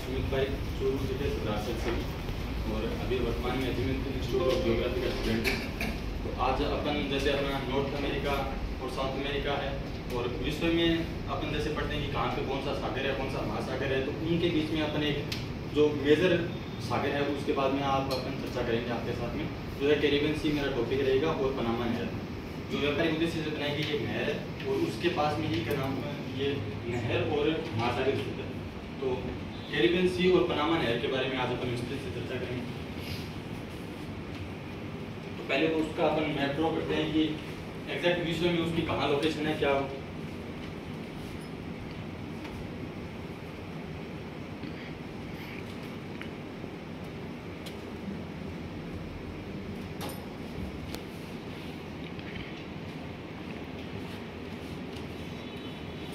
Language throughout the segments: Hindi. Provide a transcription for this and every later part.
सुमित भाई चूरू जिले राजस्थान से और अभी वर्तमान में अजमेर इंस्टीट्यूट ऑफ जियोग्राफी का स्टूडेंट हूँ। तो आज अपन जैसे अपना नॉर्थ अमेरिका और साउथ अमेरिका है और विश्व में अपन जैसे पढ़ते हैं कि कहाँ पे कौन सा सागर है, कौन सा महासागर है, तो उनके बीच में अपन एक जो मेजर सागर है उसके बाद में आप अपन चर्चा करेंगे आपके साथ में जो है कैरिबियन सी मेरा टॉपिक रहेगा और पनामा नहर जो व्यापारिक उद्देश्य से बनाई गई एक नहर है और उसके पास में ही क्या नाम ये नहर और महासागर स्थित है। तो कैरिबियन सी और पनामा नहर के बारे में आज अपन विस्तृत से चर्चा करेंगे। तो पहले तो उसका अपन मैप ड्रॉ करते हैं कि एग्जैक्ट विश्व में उसकी कहाँ लोकेशन है, क्या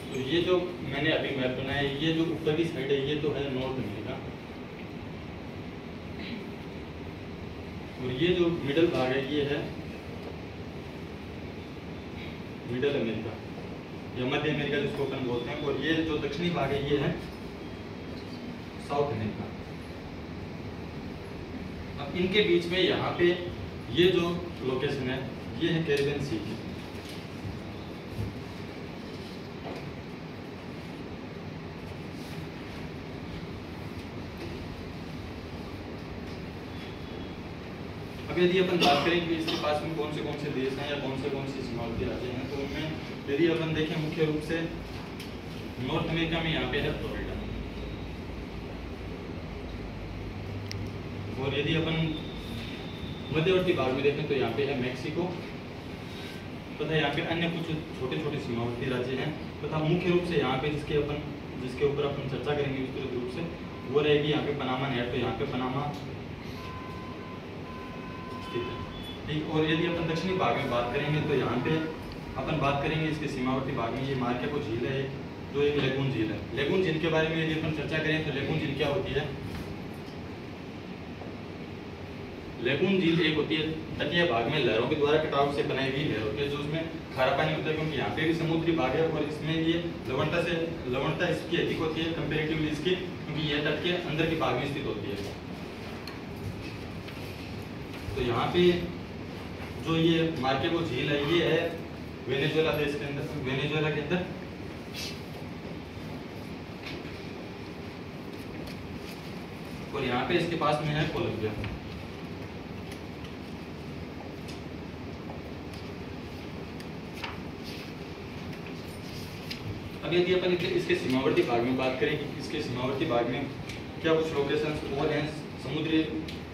तो ये जो मैंने अभी मैप बनाया है, ये जो ऊपर की साइड है ये तो है नॉर्थ अमेरिका और ये जो मिडल भाग है ये है मिडल अमेरिका या मध्य अमेरिका जिसको अपन बोलते हैं और ये जो दक्षिणी भाग है ये है साउथ अमेरिका। अब इनके बीच में यहाँ पे ये जो लोकेशन है ये है कैरिबियन सी की। अब यदि अपन बात करें कि इसके पास में कौन से देश हैं या कौन सी सीमावर्ती राज्य हैं, तो उनमें यदि अपन देखें मुख्य रूप से नॉर्थ अमेरिका में यहाँ पे है फ्लोरिडा और यदि अपन मध्यवर्ती भाग में देखें तो यहाँ पे है मैक्सिको तथा यहाँ पे अन्य कुछ छोटे छोटे सीमावर्ती राज्य हैं तथा मुख्य रूप से यहाँ पे जिसके ऊपर अपन चर्चा करेंगे विस्तृत रूप से वो रहेगी यहाँ पे पनामा नहर। तो यहाँ पे पनामा ठीक। और यदि अपन दक्षिणी भाग में बात करेंगे तो यहाँ पे अपन बात करेंगे इसके सीमावर्ती भाग में ये मार्केको झील है जो एक लेगून झील है। लेगून झील के बारे में यदि अपन चर्चा करें तो लेगून झील क्या होती है? लेगून झील एक होती है तटीय भाग में लहरों के द्वारा कटाव से बनाई हुई लहर होती है जो उसमें खारा पानी होता है क्योंकि यहाँ पे भी समुद्री भाग है और इसमें ये लवणता इसकी अधिक होती है कंपेरेटिवली इसकी क्योंकि यह तट के अंदर के भाग में स्थित होती है। तो यहाँ पे जो ये मार्केको झील है ये है वेनेजुएला देश के अंदर, वेनेजुएला के अंदर और यहाँ पे इसके पास में है कोलंबिया। अब यदि अपन इसके सीमावर्ती भाग में बात करें कि इसके सीमावर्ती भाग में क्या कुछ लोकेशंस और हैं समुद्री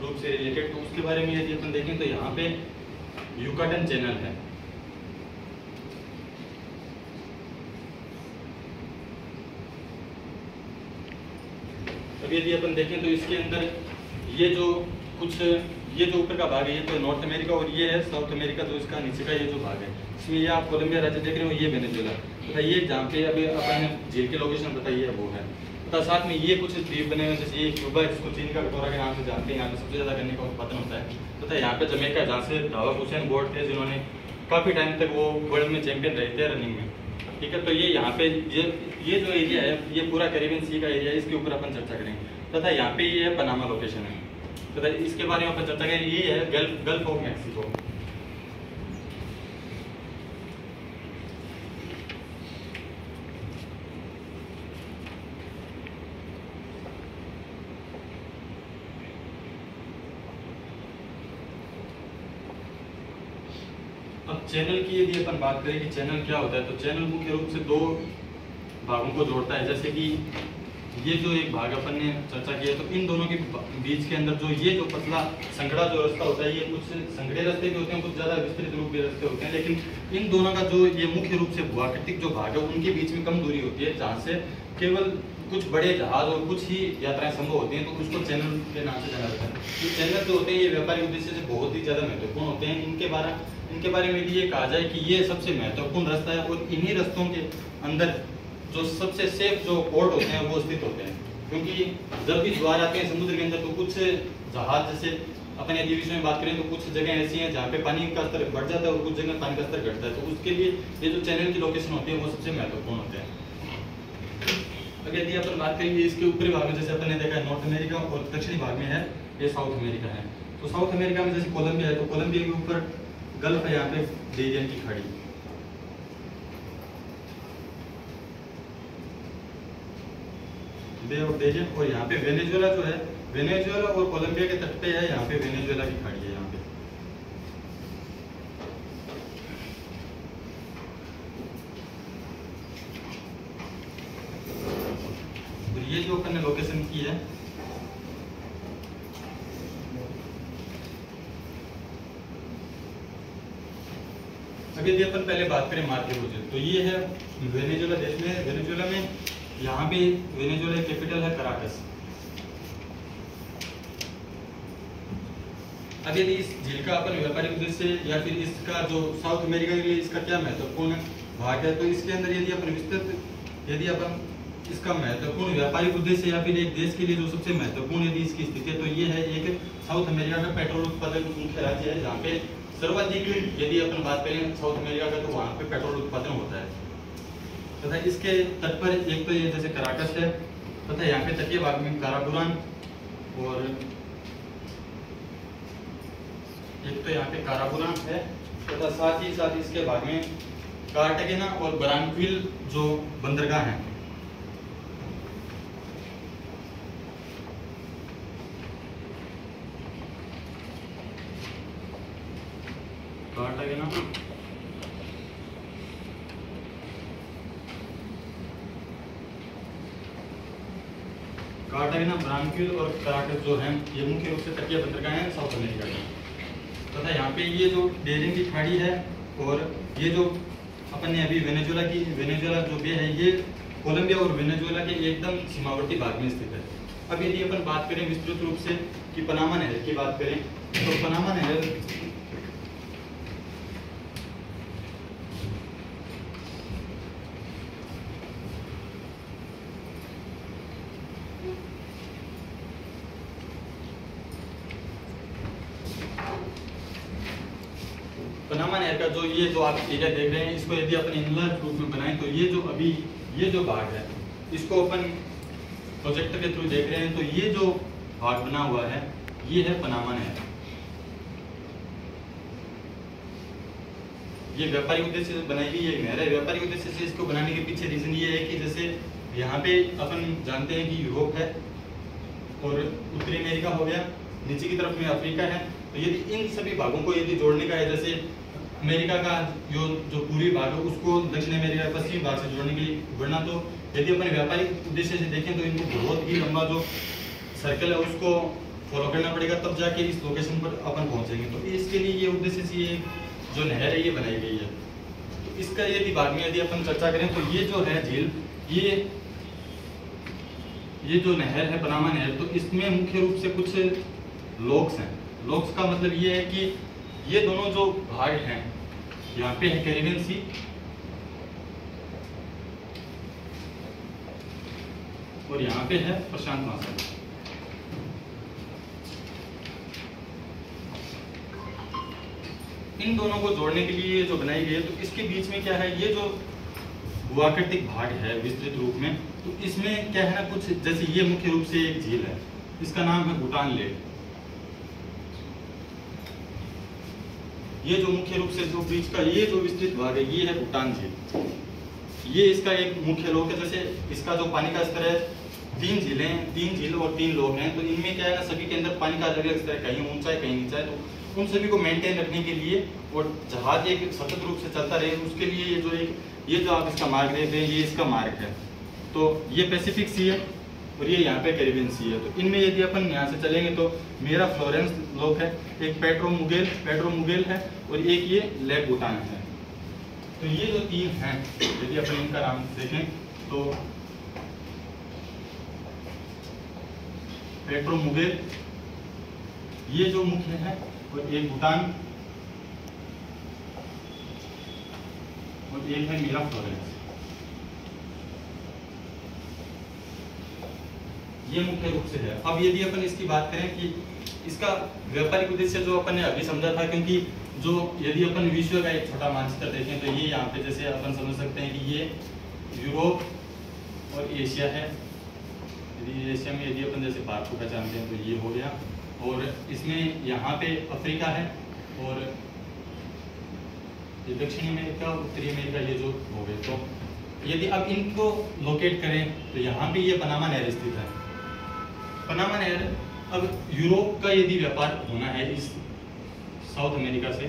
रूप से रिलेटेड, तो उसके बारे में यदि अपन देखें तो यहाँ पे युकाटन चैनल है। अब यदि अपन देखें तो इसके अंदर ये जो ऊपर का भाग है ये तो नॉर्थ अमेरिका और ये है साउथ अमेरिका जो इसका नीचे का ये जो भाग है इसमें ये आप कोलंबिया राज्य देख रहे हो ये वेनेजुएला तथा ये जहाँ पे अभी अपन झील की लोकेशन बताई है वो है तथा साथ में ये कुछ द्वीप बने हुए जैसे ये क्यूबा जिसको चीन का कटोरा के नाम से जानते हैं, यहाँ पे सबसे ज्यादा गन्ने का उत्पादन होता है तथा यहाँ पे जमैका जहाँ से दावत हुसैन बोल्ट थे जिन्होंने काफी टाइम तक वो वर्ल्ड में चैंपियन रहे थे रनिंग में। ठीक है, तो ये यहाँ पे ये जो एरिया है ये पूरा कैरिबियन सी का एरिया है, इसके ऊपर अपन चर्चा करेंगे तथा यहाँ पे ये है पनामा लोकेशन है तथा इसके बारे में अपन चर्चा करेंगे। ये है गल्फ ऑफ मैक्सिको। अब चैनल की यदि अपन बात करें कि चैनल क्या होता है, तो चैनल मुख्य रूप से दो भागों को जोड़ता है। जैसे कि ये जो एक भाग अपन ने चर्चा किया तो इन दोनों के बीच के अंदर जो ये जो पतला संकड़ा जो रास्ता होता है ये कुछ संकड़े रास्ते भी होते हैं, कुछ ज़्यादा विस्तृत रूप के रास्ते होते हैं, लेकिन इन दोनों का जो ये मुख्य रूप से भूआकृतिक जो भाग है उनके बीच में कम दूरी होती है जहाँ से केवल कुछ बड़े जहाज और कुछ ही यात्राएं संभव होती हैं, तो उसको चैनल के नाम से जाना जाता है। ये चैनल जो होते हैं ये व्यापारिक उद्देश्य से बहुत ही ज़्यादा महत्वपूर्ण होते हैं। इनके बारे में भी ये कहा जाए कि ये सबसे महत्वपूर्ण रास्ता है और इन्हीं रास्तों के अंदर जो सबसे सेफ जो पोर्ट होते हैं वो स्थित होते हैं, क्योंकि जब भी ज्वार आते हैं समुद्र के अंदर तो कुछ जहाज जैसे अपन यदि विषय में बात करें तो कुछ जगह ऐसी हैं जहाँ पे पानी का स्तर बढ़ जाता है और कुछ जगह पानी का स्तर घटता है, तो उसके लिए ये जो चैनल की लोकेशन होती है वो सबसे महत्वपूर्ण होते हैं। अगर यदि अपन बात करेंगे इसके ऊपरी भाग में, जैसे अपन ने देखा है नॉर्थ अमेरिका और दक्षिणी भाग में है ये साउथ अमेरिका है। तो साउथ अमेरिका में जैसे कोलंबिया है, तो कोलंबिया के ऊपर गल्फ है, यहाँ पे डेरियन की खाड़ी, बे ऑफ डेरियन। और यहाँ पे वेनेजुएला जो है, वेनेजुएला और कोलंबिया के तट पे है, यहाँ पे वेनेजुएला की खाड़ी है यहाँ पे। और ये जो अपन ने लोकेशन की है, अब यदि अपन पहले बात करें मार्के रोजेल, तो ये है वेनेजुएला देश में, वेनेजुएला में यहाँ पे वेनेजुएला कैपिटल है कराकस। अब यदि इस झील का अपन व्यापारिक उद्देश्य या फिर इसका जो साउथ अमेरिका के लिए इसका क्या महत्वपूर्ण भाग है, तो इसके अंदर यदि अपन विस्तृत, यदि अपन इसका महत्वपूर्ण व्यापारिक उद्देश्य या फिर एक देश के लिए जो सबसे महत्वपूर्ण यदि इसकी स्थिति है, तो ये है एक साउथ अमेरिका का पेट्रोल उत्पादक मुख्य राज्य है, जहाँ पे सर्वाधिक यदि अपन बात करें साउथ अमेरिका का, तो वहाँ पे पेट्रोल उत्पादन होता है। तथा इसके तट पर एक तो ये जैसे कराकस है, तथा यहाँ पे तटीय भाग में कारापुरान, और एक तो यहाँ पे कारापुरान है, तथा साथ ही साथ इसके भाग में कार्टागेना और बरानक्विल जो बंदरगाह हैं। कार्टागेना, कार्टागेना, ब्रानक्विल और कराकस जो हैं, ये मुख्य रूप से तटीय बंदरगाह हैं साउथ अमेरिका के। तथा यहाँ पे ये जो डेरियन की खाड़ी है, और ये जो अपन ने अभी वेनेजुएला जो बे है, ये कोलंबिया और वेनेजुएला के एकदम सीमावर्ती भाग में स्थित है। अब यदि अपन बात करें विस्तृत रूप से कि पनामा नहर की बात करें, तो पनामा नहर पनामा नहर का जो ये जो आप एरिया देख रहे हैं, इसको यदि अपन इनलेट रूप में बनाएं, तो ये जो अभी ये जो भाग है, इसको अपन प्रोजेक्टर के थ्रू देख रहे हैं, तो ये जो भाग बना हुआ है, ये है पनामा नहर। ये व्यापारिक उद्देश्य से बनाई गई एक नहर है। व्यापारिक उद्देश्य से इसको बनाने के पीछे रीजन ये है कि जैसे यहाँ पे अपन जानते हैं कि यूरोप है और उत्तरी अमेरिका हो गया, नीचे की तरफ में अफ्रीका है, तो यदि इन सभी भागों को यदि जोड़ने का है, जैसे अमेरिका का जो पूर्वी भाग है उसको दक्षिण अमेरिका पश्चिमी भाग से जोड़ने के लिए बढ़ना, तो यदि अपन व्यापारिक उद्देश्य से देखें तो इनको बहुत ही लंबा जो सर्कल है उसको फॉलो करना पड़ेगा, तब जाके इस लोकेशन पर अपन पहुंचेंगे। तो इसके लिए ये उद्देश्य से ये जो नहर है ये बनाई गई है। तो इसका यदि भाग में यदि अपन चर्चा करें, तो ये जो है झील, ये जो नहर है पनामा नहर, तो इसमें मुख्य रूप से कुछ लॉक्स हैं। लॉक्स का मतलब ये है कि ये दोनों जो भाग हैं, यहाँ पे है कैरिबियन सी और यहाँ पे है प्रशांत महासागर। इन दोनों को जोड़ने के लिए जो बनाई गई है, तो इसके बीच में क्या है, ये जो भूआकृतिक भाग है विस्तृत रूप में, तो इसमें क्या है ना, कुछ जैसे ये मुख्य रूप से एक झील है, इसका नाम है भूटान लेक। ये जो मुख्य रूप से जो बीच का ये जो विस्तृत भाग है, ये है भूटान झील। ये इसका एक मुख्य लोक है। जैसे इसका जो पानी का स्तर है, 3 झील और 3 लोक हैं, तो इनमें क्या है ना, सभी के अंदर पानी का अलग अलग स्तर है, कहीं ऊंचा है कहीं नीचा है, तो उन सभी को मेंटेन रखने के लिए और जहाज एक सतत रूप से चलता रहे, उसके लिए ये जो आप इसका मार्ग देख रहे हैं, ये इसका मार्ग है। तो ये पैसिफिक सी है और ये यहाँ पे कैरिबियन सी है। तो इनमें यदि अपन यहाँ से चलेंगे तो मेरा फ्लोरेंस लोक है, एक पेड्रो मुगेल है और एक ये लेक भूटान है। तो ये जो 3 हैं, यदि अपन इनका नाम देखें तो पेड्रो मुगेल ये जो मुख्य है, और एक भूटान और एक है मेरा फ्लोरेंस। ये मुख्य रूप से है। अब यदि अपन इसकी बात करें कि इसका व्यापारिक उद्देश्य जो अपन ने अभी समझा था, क्योंकि जो यदि अपन विश्व का एक छोटा मानचित्र देखें तो ये यहाँ पे जैसे अपन समझ सकते हैं कि ये यूरोप, और एशिया है। यदि एशिया में यदि अपन जैसे भारत को पहचानते हैं तो ये हो गया, और इसमें यहाँ पे अफ्रीका है, और ये दक्षिणी अमेरिका, उत्तरी अमेरिका, ये जो हो गए। तो यदि अब इनको लोकेट करें तो यहाँ पे ये पनामा नहर स्थित है। पनामा नहर, अब यूरोप का यदि व्यापार होना है इस साउथ अमेरिका से,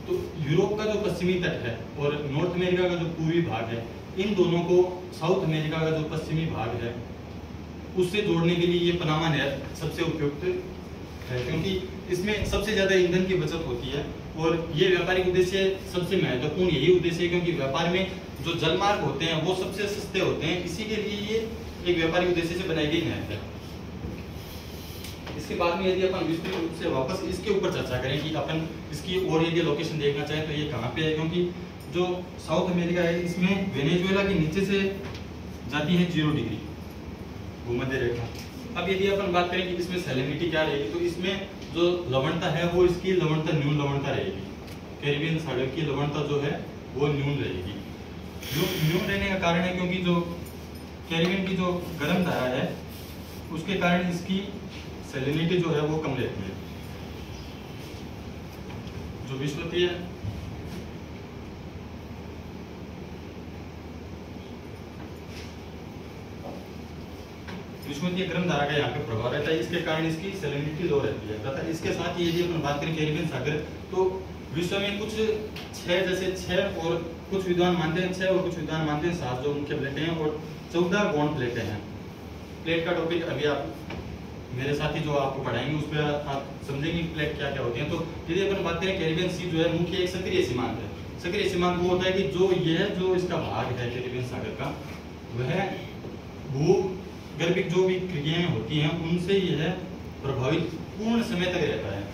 तो यूरोप का जो पश्चिमी तट है और नॉर्थ अमेरिका का जो पूर्वी भाग है, इन दोनों को साउथ अमेरिका का जो पश्चिमी भाग है उससे जोड़ने के लिए ये पनामा नहर सबसे उपयुक्त है, क्योंकि इसमें सबसे ज्यादा ईंधन की बचत होती है। और ये व्यापारिक उद्देश्य सबसे महत्वपूर्ण यही उद्देश्य है, क्योंकि व्यापार में जो जलमार्ग होते हैं वो सबसे सस्ते होते हैं, इसी के लिए ये एक व्यापारिक उद्देश्य से बनाई गई नहर है। इसके बाद में यदि अपन विस्तृत रूप से वापस इसके ऊपर चर्चा करें कि अपन इसकी और यदि लोकेशन देखना चाहें तो ये कहाँ पे है, क्योंकि जो साउथ अमेरिका है इसमें वेनेजुएला के नीचे से जाती है 0 डिग्री भूमध्य रेखा। अब यदि अपन बात करें कि इसमें सैलिनिटी क्या रहेगी, तो इसमें जो लवणता है वो इसकी लवणता न्यून लवणता रहेगी। कैरिबियन सागर की लवणता जो है वो न्यून रहेगी। न्यून रहने का कारण है क्योंकि जो कैरिबियन की जो गर्म धारा है उसके कारण इसकी सैलिनिटी जो है वो कम रहती है। जो विषुवतीय गर्म धारा का यहाँ पे प्रभाव रहता है, इसके कारण इसकी सैलिनिटी लो रहती है तथा इसके साथ ही यदि अपन बात करें कैरिबियन सागर, तो विश्व में कुछ 6 और कुछ विद्वान मानते हैं 6 और कुछ विद्वान मानते हैं 7 जो मुख्य प्लेटें हैं और 14 गौण प्लेटें हैं। प्लेट का टॉपिक अभी आप मेरे साथी जो आपको पढ़ाएंगे उस पर आप समझेंगे प्लेट क्या क्या होती है। तो यदि अपन बात करें कैरिबियन सी जो है मुख्य एक सक्रिय सीमांत है। सक्रिय सीमांत वो होता है कि जो ये जो इसका भाग है कैरिबियन सागर का, वह भूगर्भिक जो भी क्रियाएं होती हैं उनसे यह प्रभावित पूर्ण समय तक रहता है।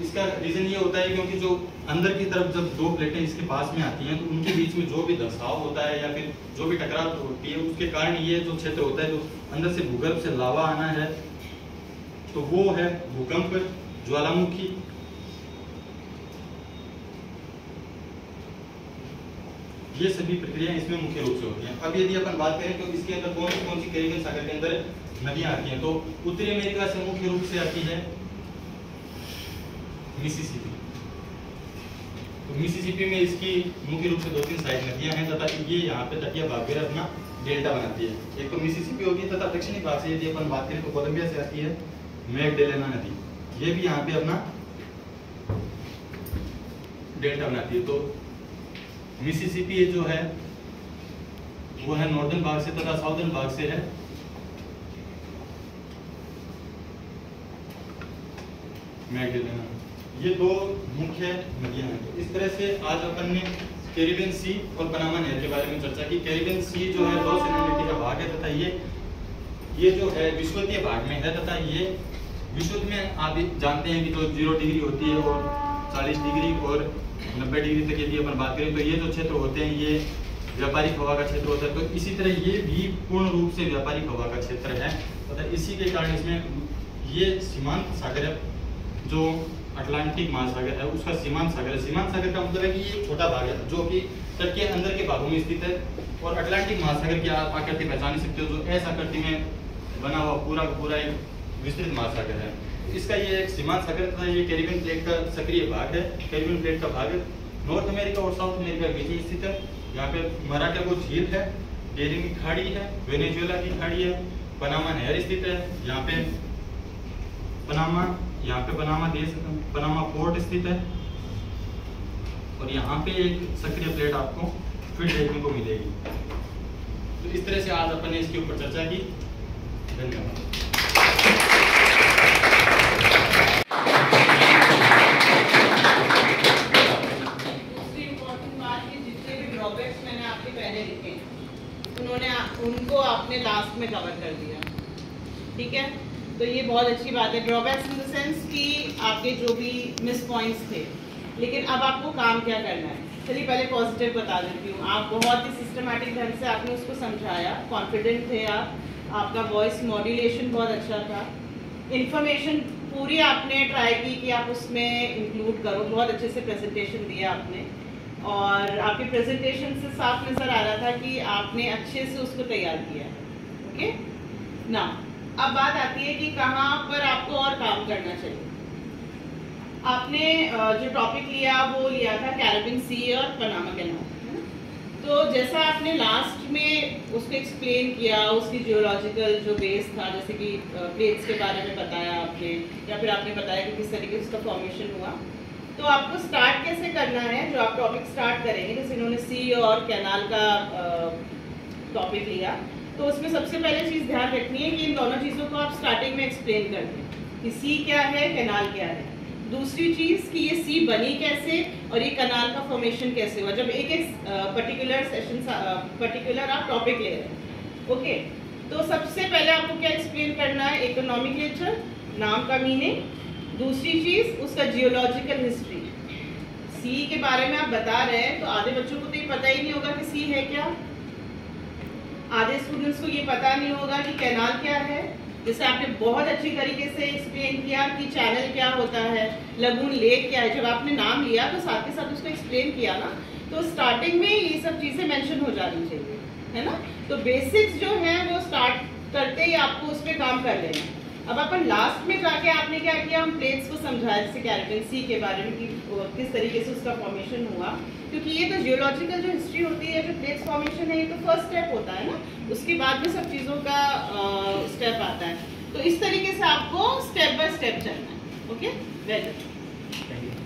इसका रीजन ये होता है क्योंकि जो अंदर की तरफ जब 2 प्लेटें इसके पास में आती हैं तो उनके बीच में जो भी धसाव होता है या फिर जो भी टकराव होती है उसके कारण ये जो क्षेत्र होता है, जो अंदर से भूगर्भ से लावा आना है, तो वो है भूकंप, ज्वालामुखी, ये सभी प्रक्रिया इसमें मुख्य रूप से होती हैं। अब यदि अपन बात करें तो इसके अंदर कौन सी कैरिबियन सागर के अंदर नदियां आती हैं, तो उत्तरी अमेरिका से मुख्य रूप से आती है मिसिसिपी। तो मिसिसिपी में इसकी मुख्य रूप से 2-3 साइड नदियां हैं तथा ये यहाँ पे तटीय भाग में अपना डेल्टा बनाती है। एक तो मिसिसिपी होगी तथा दक्षिणी भाग से यदि अपन बात करें तो कोलंबिया से आती है मैगडेलेना नदी, ये भी यहाँ पे अपना डेल्टा बनाती है। तो मिसिसिपी जो है वो है नॉर्दर्न भाग से तथा साउदर्न भाग से है मैगडेलेना। ये 2 मुख्य नदियां हैं। तो इस तरह से आज अपन ने कैरिबियन सी और पनामा नहर के बारे में चर्चा की। कैरिबियन सी जो है 2 सैलिनिटी का भाग है तथा ये जो है विषुवतीय भाग में है तथा ये विषुवत में आप जानते हैं कि जो 0 डिग्री होती है और 40 डिग्री और 90 डिग्री तक यदि अपन बात करें तो ये जो क्षेत्र होते हैं ये व्यापारिक हवा का क्षेत्र होता है। तो इसी तरह ये भी पूर्ण रूप से व्यापारिक हवा का क्षेत्र है तथा इसी के कारण इसमें ये सीमांत सागर है, जो अटलांटिक महासागर है उसका सीमांत सागर है। सीमांत सागर का मतलब है कि ये छोटा भाग है जो कि तट के अंदर के भागों में स्थित है, और अटलांटिक महासागर की आप आकृति पहचान सकते हो, जो ऐसा आकृति में बना हुआ पूरा एक विस्तृत महासागर है। इसका ये एक सीमांत सागर तथा ये कैरिबियन प्लेट का सक्रिय भाग है। कैरिबियन प्लेट का भाग नॉर्थ अमेरिका और साउथ अमेरिका के बीच में स्थित है। यहाँ पे मराकेगो झील है, बेरिंग की खाड़ी है, वेनेजुएला की खाड़ी है, पनामा नहर स्थित है, यहाँ पे पनामा पोर्ट स्थित है, और यहाँ पे एक सक्रिय प्लेट आपको फिर देखने को मिलेगी। तो इस तरह से आज अपन ने इसके ऊपर चर्चा की। धन्यवाद। उनको आपने लास्ट में कवर कर दिया, ठीक है। तो ये बहुत अच्छी बात है। ड्रॉबैक्स इन द सेंस कि आपके जो भी मिस पॉइंट्स थे, लेकिन अब आपको काम क्या करना है। चलिए पहले पॉजिटिव बता देती हूँ। आप बहुत ही सिस्टमैटिक ढंग से आपने उसको समझाया, कॉन्फिडेंट थे आप, आपका वॉइस मॉड्यूलेशन बहुत अच्छा था, इन्फॉर्मेशन पूरी आपने ट्राई की कि आप उसमें इंक्लूड करो, बहुत अच्छे से प्रेजेंटेशन दिया आपने। और आपके प्रेजेंटेशन से साफ नज़र आ रहा था कि आपने अच्छे से उसको तैयार किया है। ओके ना, अब बात आती है कि कहाँ पर आपको और काम करना चाहिए। आपने जो टॉपिक लिया वो लिया था कैरेबियन सी और पनामा कैनाल। तो जैसा आपने लास्ट में उसको एक्सप्लेन किया, उसकी जियोलॉजिकल जो बेस था, जैसे कि प्लेट्स के बारे में बताया आपने, या फिर आपने बताया कि किस तरीके से उसका फॉर्मेशन हुआ। तो आपको स्टार्ट कैसे करना है, जो आप टॉपिक स्टार्ट करेंगे, जैसे इन्होंने सी और कैनाल का टॉपिक लिया, तो उसमें सबसे पहले चीज़ ध्यान रखनी है कि इन दोनों चीज़ों को आप स्टार्टिंग में एक्सप्लेन कर दें कि सी क्या है, कैनाल क्या है। दूसरी चीज़ कि ये सी बनी कैसे और ये कैनाल का फॉर्मेशन कैसे हुआ, जब एक एक पर्टिकुलर सेशन पर्टिकुलर आप टॉपिक ले रहे हैं। ओके, तो सबसे पहले आपको क्या एक्सप्लेन करना है, एक नॉमेनक्लेचर, नाम का मीनिंग। दूसरी चीज़ उसका जियोलॉजिकल हिस्ट्री। सी के बारे में आप बता रहे हैं तो आधे बच्चों को तो ये पता ही नहीं होगा कि सी है क्या, आधे स्टूडेंट्स को ये पता नहीं होगा कि कैनाल क्या है। जैसे आपने बहुत अच्छी तरीके से एक्सप्लेन किया कि चैनल क्या होता है, लगून लेक क्या है, जब आपने नाम लिया तो साथ के साथ उसको एक्सप्लेन किया ना, तो स्टार्टिंग में ये सब चीज़ें मेंशन हो जानी चाहिए, है ना। तो बेसिक्स जो है वो स्टार्ट करते ही आपको उस पर काम कर लेना। अब अपन लास्ट में जाके आपने क्या किया, हम प्लेट्स को समझाया, जैसे कैरेबियन सी के बारे में कि किस तरीके से उसका फॉर्मेशन हुआ, क्योंकि ये तो जियोलॉजिकल जो हिस्ट्री होती है, जो प्लेट्स फॉर्मेशन है, ये तो फर्स्ट स्टेप होता है ना, उसके बाद में सब चीज़ों का स्टेप आता है। तो इस तरीके से आपको स्टेप बाय स्टेप चलना है। Okay, very good.